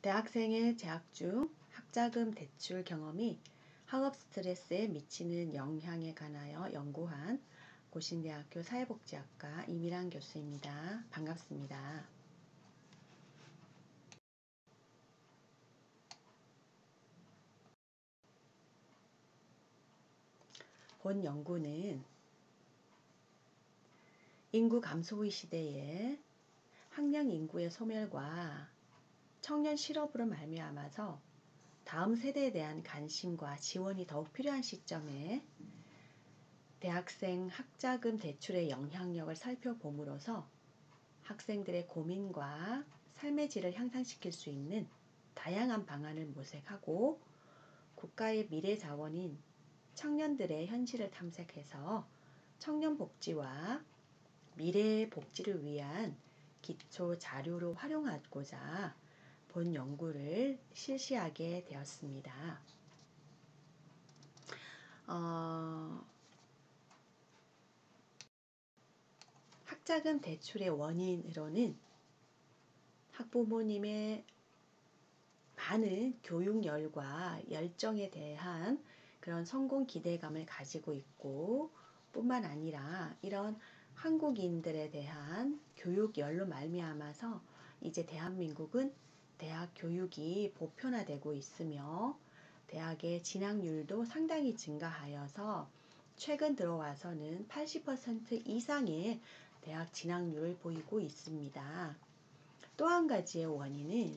대학생의 재학 중 학자금 대출 경험이 학업 스트레스에 미치는 영향에 관하여 연구한 고신대학교 사회복지학과 이미란 교수입니다. 반갑습니다. 본 연구는 인구 감소의 시대에 학령 인구의 소멸과 청년 실업으로 말미암아서 다음 세대에 대한 관심과 지원이 더욱 필요한 시점에 대학생 학자금 대출의 영향력을 살펴봄으로써 학생들의 고민과 삶의 질을 향상시킬 수 있는 다양한 방안을 모색하고 국가의 미래 자원인 청년들의 현실을 탐색해서 청년 복지와 미래의 복지를 위한 기초 자료로 활용하고자 본 연구를 실시하게 되었습니다. 학자금 대출의 원인으로는 학부모님의 많은 교육열과 열정에 대한 그런 성공 기대감을 가지고 있고 뿐만 아니라 이런 한국인들에 대한 교육열로 말미암아서 이제 대한민국은 대학 교육이 보편화되고 있으며 대학의 진학률도 상당히 증가하여서 최근 들어와서는 80% 이상의 대학 진학률을 보이고 있습니다. 또 한 가지의 원인은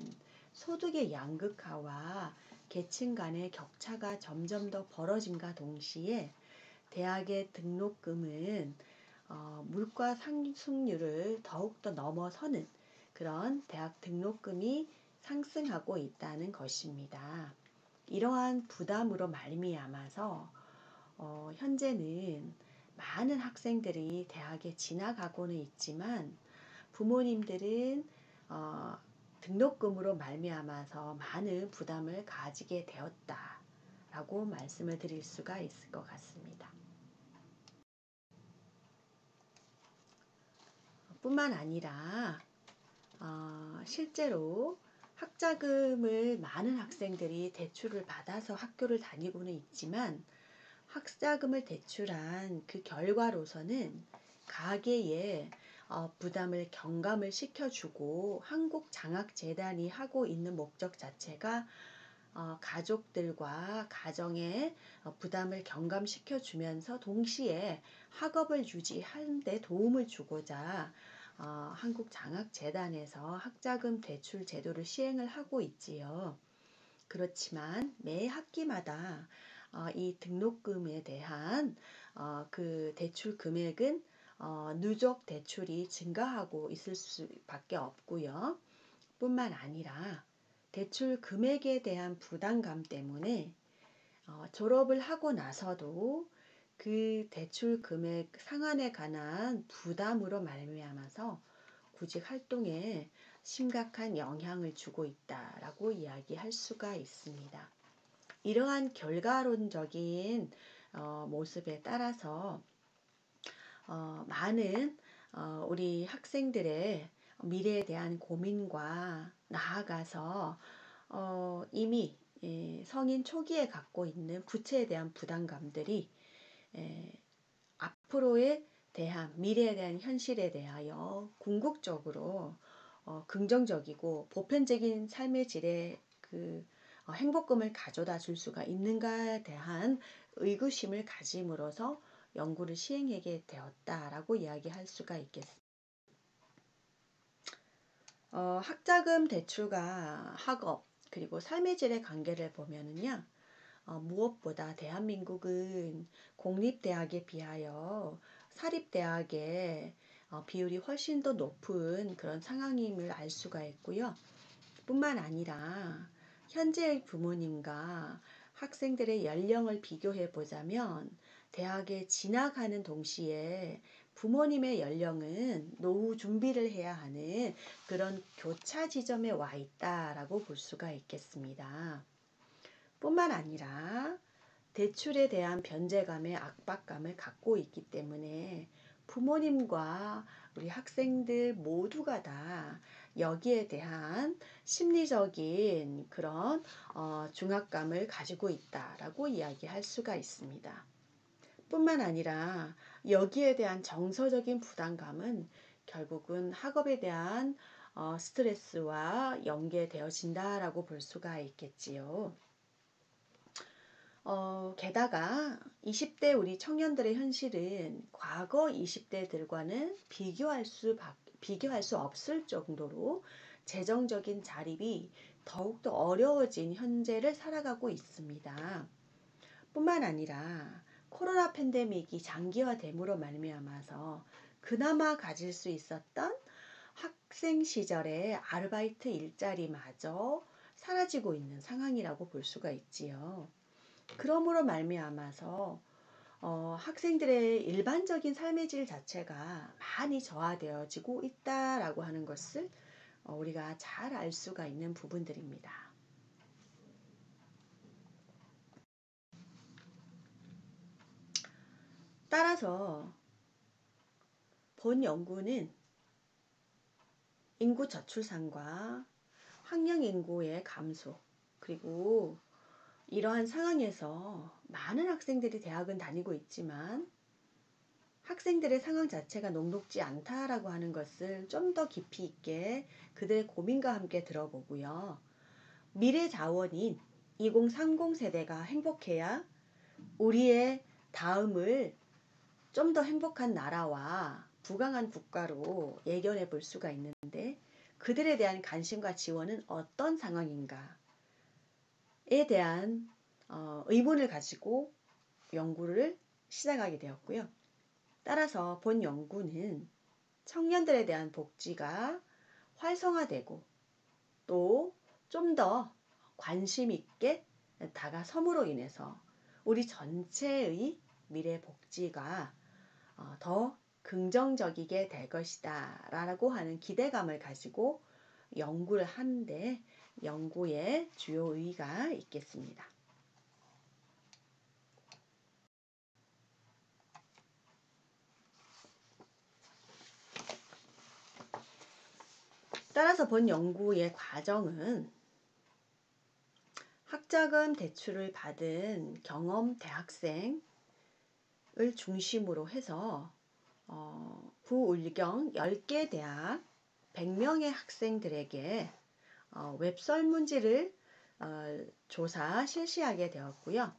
소득의 양극화와 계층 간의 격차가 점점 더 벌어짐과 동시에 대학의 등록금은 물가 상승률을 더욱더 넘어서는 그런 대학 등록금이 상승하고 있다는 것입니다. 이러한 부담으로 말미암아서 현재는 많은 학생들이 대학에 진학하고는 있지만 부모님들은 등록금으로 말미암아서 많은 부담을 가지게 되었다라고 말씀을 드릴 수가 있을 것 같습니다. 뿐만 아니라 실제로 학자금을 많은 학생들이 대출을 받아서 학교를 다니고는 있지만 학자금을 대출한 그 결과로서는 가계에 부담을 경감을 시켜주고 한국장학재단이 하고 있는 목적 자체가 가족들과 가정에 부담을 경감시켜주면서 동시에 학업을 유지하는 데 도움을 주고자 한국장학재단에서 학자금 대출 제도를 시행을 하고 있지요. 그렇지만 매 학기마다 이 등록금에 대한 그 대출 금액은 누적 대출이 증가하고 있을 수밖에 없고요. 뿐만 아니라 대출 금액에 대한 부담감 때문에 졸업을 하고 나서도 그 대출 금액 상환에 관한 부담으로 말미암아서 구직 활동에 심각한 영향을 주고 있다라고 이야기할 수가 있습니다. 이러한 결과론적인 모습에 따라서 많은 우리 학생들의 미래에 대한 고민과 나아가서 이미 성인 초기에 갖고 있는 부채에 대한 부담감들이 앞으로의 대한 미래에 대한 현실에 대하여 궁극적으로 긍정적이고 보편적인 삶의 질의 그 행복감을 가져다 줄 수가 있는가에 대한 의구심을 가짐으로써 연구를 시행하게 되었다라고 이야기할 수가 있겠습니다. 학자금 대출과 학업 그리고 삶의 질의 관계를 보면은요. 무엇보다 대한민국은 공립대학에 비하여 사립대학의 비율이 훨씬 더 높은 그런 상황임을 알 수가 있고요. 뿐만 아니라 현재의 부모님과 학생들의 연령을 비교해 보자면 대학에 진학하는 동시에 부모님의 연령은 노후 준비를 해야 하는 그런 교차 지점에 와 있다라고 볼 수가 있겠습니다. 뿐만 아니라 대출에 대한 변제감의 압박감을 갖고 있기 때문에 부모님과 우리 학생들 모두가 다 여기에 대한 심리적인 그런 중압감을 가지고 있다라고 이야기할 수가 있습니다. 뿐만 아니라 여기에 대한 정서적인 부담감은 결국은 학업에 대한 스트레스와 연계되어진다라고 볼 수가 있겠지요. 게다가 20대 우리 청년들의 현실은 과거 20대들과는 비교할 수 없을 정도로 재정적인 자립이 더욱더 어려워진 현재를 살아가고 있습니다. 뿐만 아니라 코로나 팬데믹이 장기화됨으로 말미암아서 그나마 가질 수 있었던 학생 시절의 아르바이트 일자리마저 사라지고 있는 상황이라고 볼 수가 있지요. 그러므로 말미암아서 학생들의 일반적인 삶의 질 자체가 많이 저하되어지고 있다라고 하는 것을 우리가 잘 알 수가 있는 부분들입니다. 따라서 본 연구는 인구 저출산과 학령 인구의 감소, 그리고 이러한 상황에서 많은 학생들이 대학은 다니고 있지만 학생들의 상황 자체가 녹록지 않다라고 하는 것을 좀 더 깊이 있게 그들의 고민과 함께 들어보고요. 미래 자원인 2030 세대가 행복해야 우리의 다음을 좀 더 행복한 나라와 부강한 국가로 예견해 볼 수가 있는데, 그들에 대한 관심과 지원은 어떤 상황인가에 대한 의문을 가지고 연구를 시작하게 되었고요. 따라서 본 연구는 청년들에 대한 복지가 활성화되고 또 좀 더 관심 있게 다가섬으로 인해서 우리 전체의 미래 복지가 더 긍정적이게 될 것이다 라고 하는 기대감을 가지고 연구를 하는데, 연구의 주요 의의가 있겠습니다. 따라서 본 연구의 과정은 학자금 대출을 받은 경험 대학생을 중심으로 해서 부울경 10개 대학 100명의 학생들에게 웹설문지를 조사 실시하게 되었고요.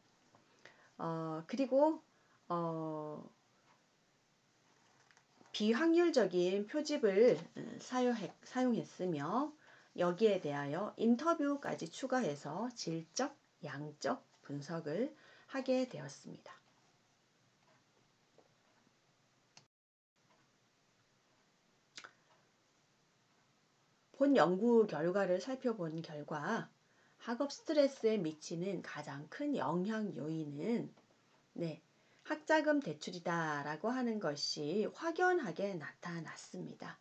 그리고 비확률적인 표집을 사용했으며 여기에 대하여 인터뷰까지 추가해서 질적, 양적 분석을 하게 되었습니다. 본 연구 결과를 살펴본 결과 학업 스트레스에 미치는 가장 큰 영향 요인은 학자금 대출이다 라고 하는 것이 확연하게 나타났습니다.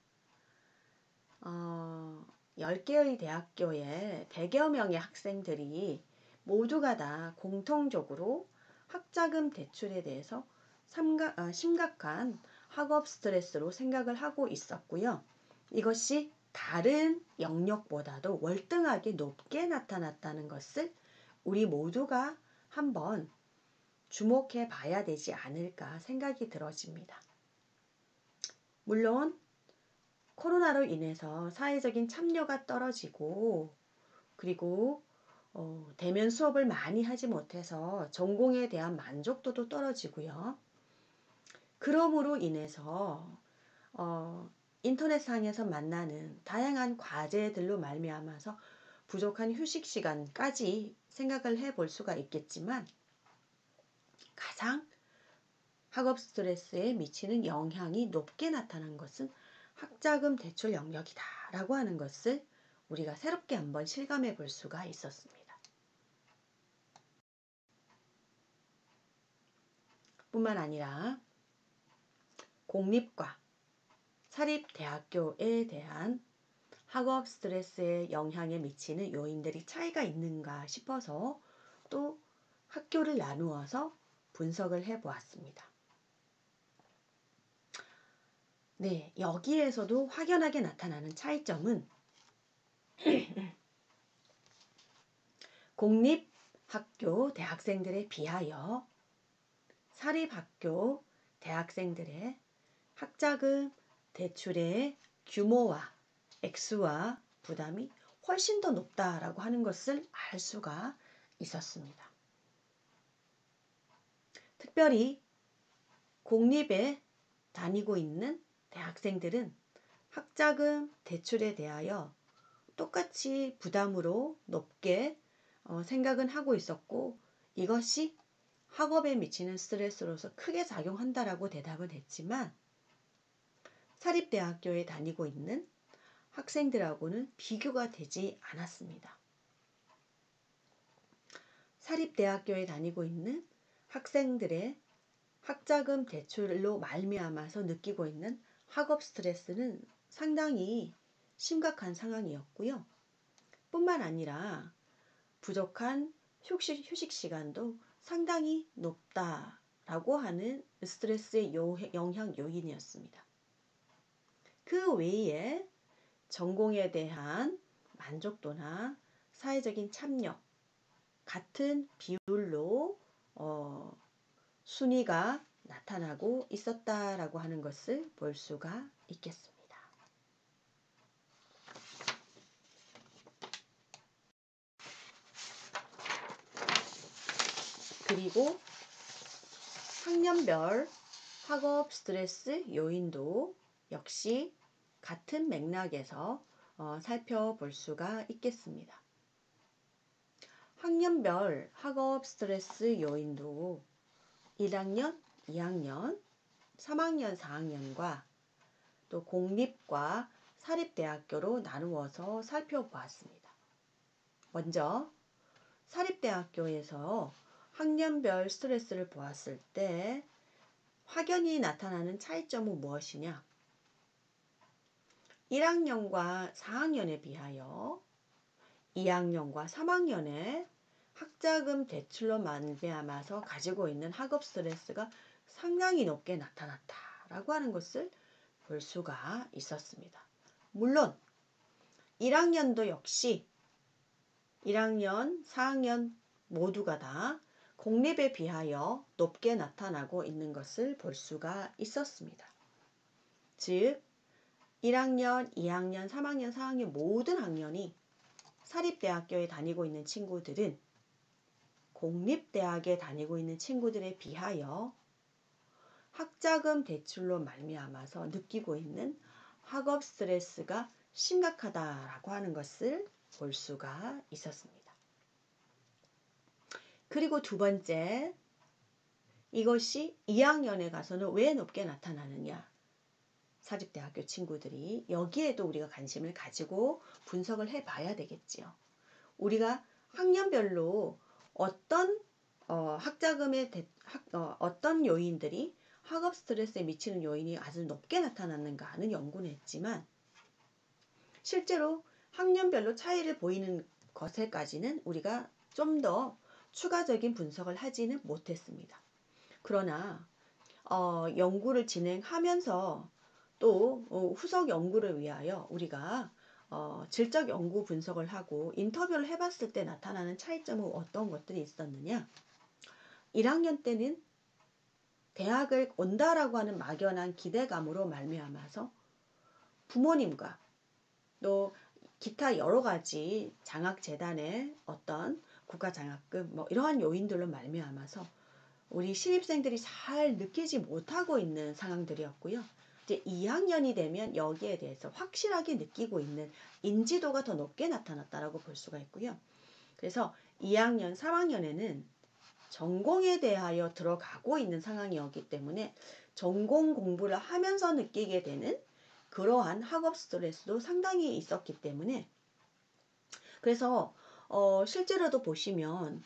10개의 대학교에 100여 명의 학생들이 모두가 다 공통적으로 학자금 대출에 대해서 심각한 학업 스트레스로 생각을 하고 있었고요. 이것이 다른 영역보다도 월등하게 높게 나타났다는 것을 우리 모두가 한번 주목해 봐야 되지 않을까 생각이 들어집니다. 물론 코로나로 인해서 사회적인 참여가 떨어지고, 그리고 대면 수업을 많이 하지 못해서 전공에 대한 만족도도 떨어지고요. 그러므로 인해서 인터넷상에서 만나는 다양한 과제들로 말미암아서 부족한 휴식 시간까지 생각을 해볼 수가 있겠지만, 가장 학업 스트레스에 미치는 영향이 높게 나타난 것은 학자금 대출 영역이다 라고 하는 것을 우리가 새롭게 한번 실감해 볼 수가 있었습니다. 뿐만 아니라 공립과 사립대학교에 대한 학업 스트레스에 영향에 미치는 요인들이 차이가 있는가 싶어서 또 학교를 나누어서 분석을 해 보았습니다. 여기에서도 확연하게 나타나는 차이점은 공립학교 대학생들에 비하여 사립학교 대학생들의 학자금 대출의 규모와 액수와 부담이 훨씬 더 높다라고 하는 것을 알 수가 있었습니다. 특별히 공립에 다니고 있는 대학생들은 학자금 대출에 대하여 똑같이 부담으로 높게 생각은 하고 있었고, 이것이 학업에 미치는 스트레스로서 크게 작용한다라고 대답은 했지만, 사립대학교에 다니고 있는 학생들하고는 비교가 되지 않았습니다. 사립대학교에 다니고 있는 학생들의 학자금 대출로 말미암아서 느끼고 있는 학업 스트레스는 상당히 심각한 상황이었고요. 뿐만 아니라 부족한 휴식 시간도 상당히 높다라고 하는 스트레스의 영향 요인이었습니다. 그 외에 전공에 대한 만족도나 사회적인 참여 같은 비율로 순위가 나타나고 있었다라고 하는 것을 볼 수가 있겠습니다. 그리고 학년별 학업 스트레스 요인도 역시 같은 맥락에서 살펴볼 수가 있겠습니다. 학년별 학업 스트레스 요인도 1학년, 2학년, 3학년, 4학년과 또 공립과 사립대학교로 나누어서 살펴보았습니다. 먼저 사립대학교에서 학년별 스트레스를 보았을 때 확연히 나타나는 차이점은 무엇이냐? 1학년과 4학년에 비하여 2학년과 3학년에 학자금 대출로 말미암아서 가지고 있는 학업 스트레스가 상당히 높게 나타났다라고 하는 것을 볼 수가 있었습니다. 물론 1학년도 역시 1학년, 4학년 모두가 다 공립에 비하여 높게 나타나고 있는 것을 볼 수가 있었습니다. 즉 1학년, 2학년, 3학년, 4학년 모든 학년이 사립대학교에 다니고 있는 친구들은 공립대학에 다니고 있는 친구들에 비하여 학자금 대출로 말미암아서 느끼고 있는 학업 스트레스가 심각하다라고 하는 것을 볼 수가 있었습니다. 그리고 두 번째, 이것이 2학년에 가서는 왜 높게 나타나느냐? 사립대학교 친구들이 여기에도 우리가 관심을 가지고 분석을 해봐야 되겠지요. 우리가 학년별로 어떤 어떤 요인들이 학업 스트레스에 미치는 요인이 아주 높게 나타났는가 하는 연구는 했지만, 실제로 학년별로 차이를 보이는 것에까지는 우리가 좀 더 추가적인 분석을 하지는 못했습니다. 그러나 연구를 진행하면서 또 후속 연구를 위하여 우리가 질적 연구 분석을 하고 인터뷰를 해봤을 때 나타나는 차이점은 어떤 것들이 있었느냐? 1학년 때는 대학을 온다라고 하는 막연한 기대감으로 말미암아서 부모님과 또 기타 여러 가지 장학재단의 어떤 국가장학금 이러한 요인들로 말미암아서 우리 신입생들이 잘 느끼지 못하고 있는 상황들이었고요. 이제 2학년이 되면 여기에 대해서 확실하게 느끼고 있는 인지도가 더 높게 나타났다라고 볼 수가 있고요. 그래서 2학년, 3학년에는 전공에 대하여 들어가고 있는 상황이었기 때문에 전공 공부를 하면서 느끼게 되는 그러한 학업 스트레스도 상당히 있었기 때문에, 그래서 실제로도 보시면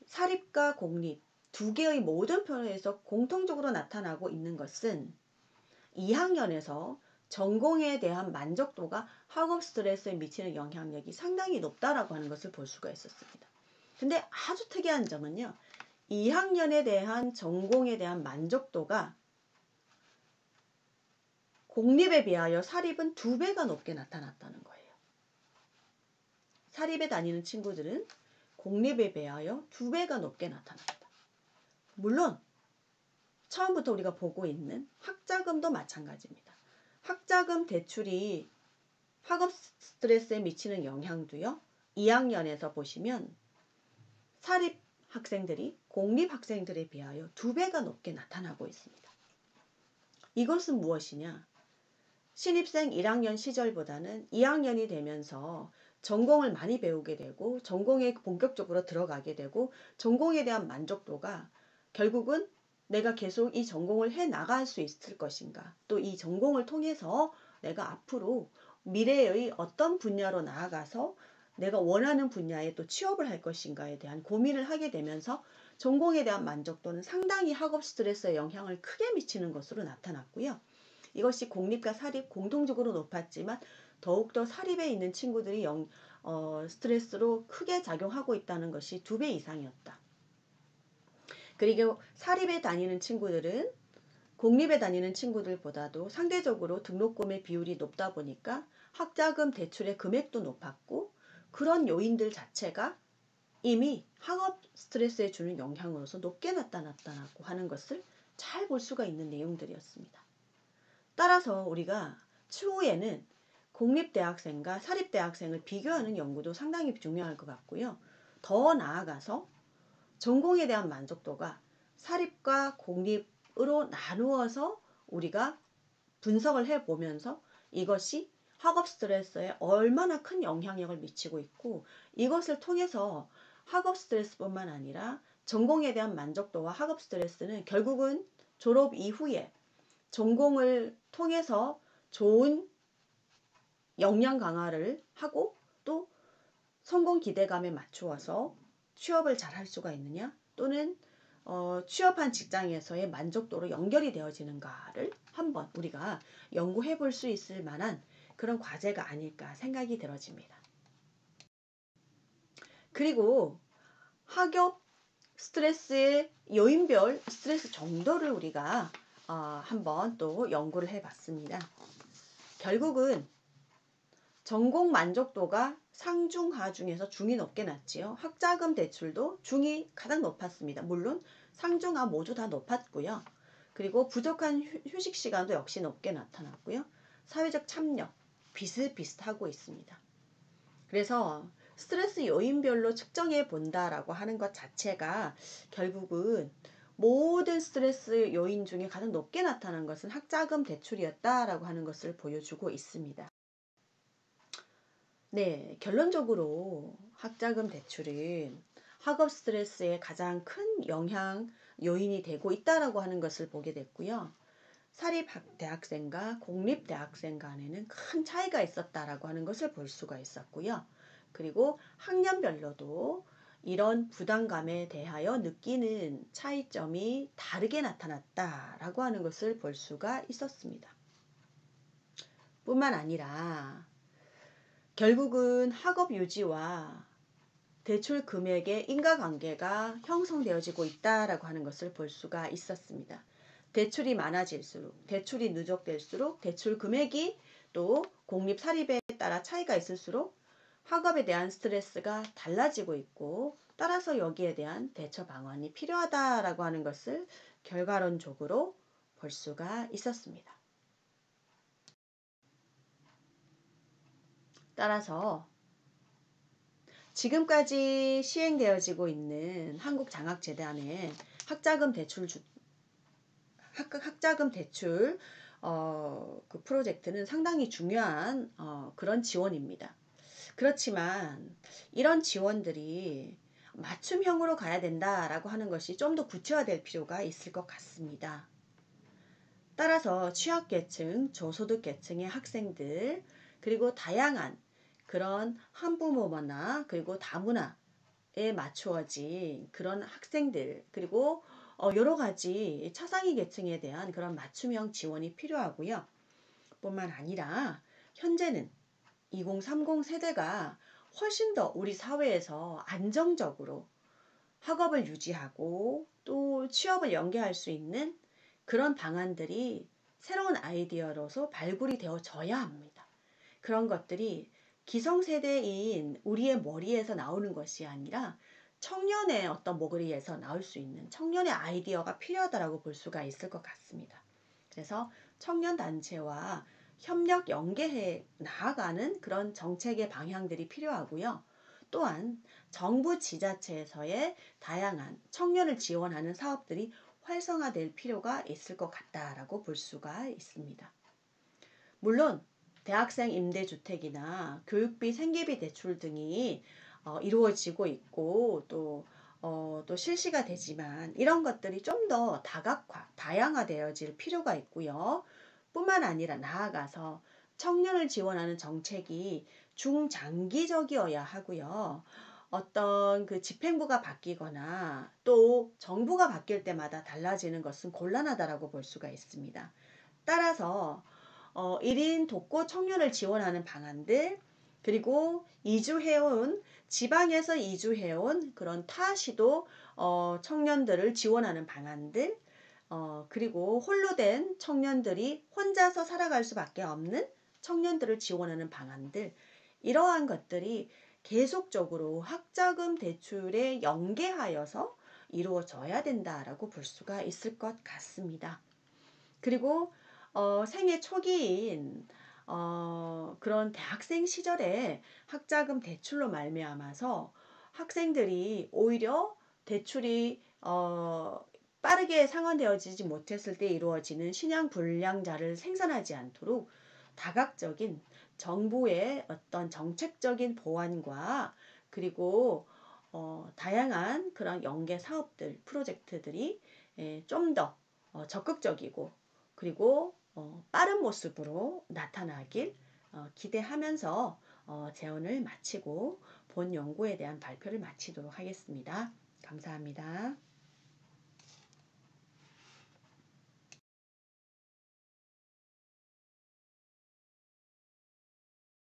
사립과 공립 두 개의 모든 편에서 공통적으로 나타나고 있는 것은 2학년에서 전공에 대한 만족도가 학업 스트레스에 미치는 영향력이 상당히 높다라고 하는 것을 볼 수가 있었습니다. 근데 아주 특이한 점은요, 2학년에 대한 전공에 대한 만족도가 공립에 비하여 사립은 2배가 높게 나타났다는 거예요. 사립에 다니는 친구들은 공립에 비하여 2배가 높게 나타납니다. 물론 처음부터 우리가 보고 있는 학자금도 마찬가지입니다. 학자금 대출이 학업 스트레스에 미치는 영향도요. 2학년에서 보시면 사립 학생들이 공립 학생들에 비하여 2배가 높게 나타나고 있습니다. 이것은 무엇이냐? 신입생 1학년 시절보다는 2학년이 되면서 전공을 많이 배우게 되고 전공에 본격적으로 들어가게 되고 전공에 대한 만족도가 결국은 내가 계속 이 전공을 해 나갈 수 있을 것인가, 또 이 전공을 통해서 내가 앞으로 미래의 어떤 분야로 나아가서 내가 원하는 분야에 또 취업을 할 것인가에 대한 고민을 하게 되면서 전공에 대한 만족도는 상당히 학업 스트레스에 영향을 크게 미치는 것으로 나타났고요. 이것이 공립과 사립 공통적으로 높았지만 더욱더 사립에 있는 친구들이 스트레스로 크게 작용하고 있다는 것이 2배 이상이었다. 그리고 사립에 다니는 친구들은 공립에 다니는 친구들보다도 상대적으로 등록금의 비율이 높다 보니까 학자금 대출의 금액도 높았고, 그런 요인들 자체가 이미 학업 스트레스에 주는 영향으로서 높게 나타났다고 하는 것을 잘 볼 수가 있는 내용들이었습니다. 따라서 우리가 추후에는 공립대학생과 사립대학생을 비교하는 연구도 상당히 중요할 것 같고요. 더 나아가서 전공에 대한 만족도가 사립과 공립으로 나누어서 우리가 분석을 해보면서 이것이 학업 스트레스에 얼마나 큰 영향력을 미치고 있고, 이것을 통해서 학업 스트레스뿐만 아니라 전공에 대한 만족도와 학업 스트레스는 결국은 졸업 이후에 전공을 통해서 좋은 역량 강화를 하고 또 성공 기대감에 맞추어서 취업을 잘 할 수가 있느냐, 또는 취업한 직장에서의 만족도로 연결이 되어지는가를 한번 우리가 연구해 볼 수 있을 만한 그런 과제가 아닐까 생각이 들어집니다. 그리고 학업 스트레스의 요인별 스트레스 정도를 우리가 한번 또 연구를 해 봤습니다. 결국은 전공 만족도가 상중하 중에서 중이 높게 났지요. 학자금 대출도 중이 가장 높았습니다. 물론 상중하 모두 다 높았고요. 그리고 부족한 휴식 시간도 역시 높게 나타났고요. 사회적 참여 비슷비슷하고 있습니다. 그래서 스트레스 요인별로 측정해 본다라고 하는 것 자체가 결국은 모든 스트레스 요인 중에 가장 높게 나타난 것은 학자금 대출이었다라고 하는 것을 보여주고 있습니다. 네, 결론적으로 학자금 대출은 학업 스트레스에 가장 큰 영향 요인이 되고 있다라고 하는 것을 보게 됐고요. 사립 대학생과 공립 대학생 간에는 큰 차이가 있었다라고 하는 것을 볼 수가 있었고요. 그리고 학년별로도 이런 부담감에 대하여 느끼는 차이점이 다르게 나타났다라고 하는 것을 볼 수가 있었습니다. 뿐만 아니라 결국은 학업 유지와 대출 금액의 인과관계가 형성되어지고 있다라고 하는 것을 볼 수가 있었습니다. 대출이 많아질수록, 대출이 누적될수록 대출 금액이 또 공립 사립에 따라 차이가 있을수록 학업에 대한 스트레스가 달라지고 있고, 따라서 여기에 대한 대처 방안이 필요하다라고 하는 것을 결과론적으로 볼 수가 있었습니다. 따라서 지금까지 시행되어지고 있는 한국장학재단의 학자금 대출 그 프로젝트는 상당히 중요한 그런 지원입니다. 그렇지만 이런 지원들이 맞춤형으로 가야 된다라고 하는 것이 좀 더 구체화될 필요가 있을 것 같습니다. 따라서 취약계층, 저소득계층의 학생들, 그리고 다양한 그런 한부모나 그리고 다문화에 맞추어진 그런 학생들, 그리고 여러 가지 차상위 계층에 대한 그런 맞춤형 지원이 필요하고요. 뿐만 아니라 현재는 2030 세대가 훨씬 더 우리 사회에서 안정적으로 학업을 유지하고 또 취업을 연계할 수 있는 그런 방안들이 새로운 아이디어로서 발굴이 되어져야 합니다. 그런 것들이 기성세대인 우리의 머리에서 나오는 것이 아니라 청년의 어떤 머리에서 나올 수 있는 청년의 아이디어가 필요하다고 볼 수가 있을 것 같습니다. 그래서 청년단체와 협력 연계해 나아가는 그런 정책의 방향들이 필요하고요. 또한 정부 지자체에서의 다양한 청년을 지원하는 사업들이 활성화될 필요가 있을 것 같다라고 볼 수가 있습니다. 물론 대학생 임대주택이나 교육비 생계비 대출 등이 이루어지고 있고 또 실시가 되지만 이런 것들이 좀 더 다각화, 다양화되어질 필요가 있고요. 뿐만 아니라 나아가서 청년을 지원하는 정책이 중장기적이어야 하고요. 어떤 그 집행부가 바뀌거나 또 정부가 바뀔 때마다 달라지는 것은 곤란하다라고 볼 수가 있습니다. 따라서 1인 독거 청년을 지원하는 방안들, 그리고 이주해온 지방에서 이주해온 그런 타시도 청년들을 지원하는 방안들, 그리고 홀로 된 청년들이 혼자서 살아갈 수밖에 없는 청년들을 지원하는 방안들, 이러한 것들이 계속적으로 학자금 대출에 연계하여서 이루어져야 된다라고 볼 수가 있을 것 같습니다. 그리고 생애 초기인 그런 대학생 시절에 학자금 대출로 말미암아서 학생들이 오히려 대출이 빠르게 상환되어지지 못했을 때 이루어지는 신용 불량자를 생산하지 않도록 다각적인 정부의 어떤 정책적인 보완과 그리고 다양한 그런 연계 사업들, 프로젝트들이 좀 더 적극적이고 그리고 빠른 모습으로 나타나길 기대하면서 재원을 마치고 본 연구에 대한 발표를 마치도록 하겠습니다. 감사합니다.